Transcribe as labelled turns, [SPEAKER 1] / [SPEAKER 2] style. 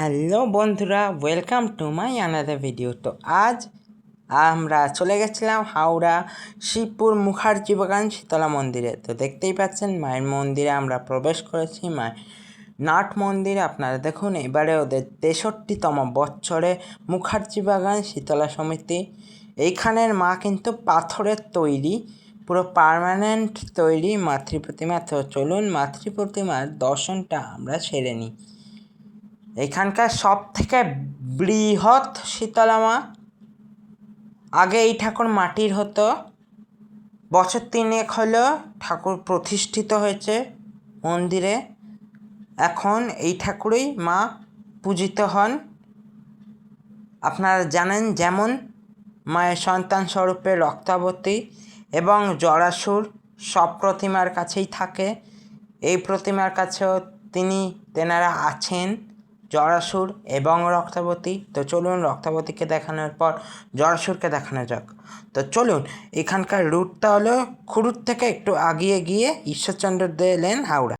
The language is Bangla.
[SPEAKER 1] হ্যালো বন্ধুরা, welcome to my another video. তো আজ আমরা চলে গেছিলাম হাওড়া শিবপুর মুখার্জি বাগান শীতলা মন্দিরে। তো দেখতেই পাচ্ছেন মায়ের মন্দিরে আমরা প্রবেশ করেছি। মায়ের নাট মন্দিরে আপনারা দেখুন, এবারে ওদের 63তম বছরে মুখার্জি বাগান শীতলা সমিতি। এইখানের মা কিন্তু পাথরের তৈরি, পুরো পার্মানেন্ট তৈরি মাতৃ প্রতিমা। তো চলুন মাতৃ প্রতিমার দর্শনটা আমরা সেরে নিই। এখানকার সব থেকে বৃহৎ শীতলা মা। আগে এই ঠাকুর মাটির হতো, বছর 3 হলো ঠাকুর প্রতিষ্ঠিত হয়েছে মন্দিরে। এখন এই ঠাকুরই মা পূজিত হন। আপনারা জানেন যেমন মায়ের সন্তান স্বরূপে রক্তাবতী এবং জরাসুর সব প্রতিমার কাছেই থাকে। এই প্রতিমার কাছেও তেনারা আছেন, জরাসুর এবং রক্তাবতী। তো চলুন রক্তাবতীকে দেখানোর পর জরাসুরকে দেখানো যাক। তো চলুন, এখানকার রুটটা হলো খুরুর থেকে একটু আগিয়ে গিয়ে ঈশ্বরচন্দ্র দে লেন, হাওড়া।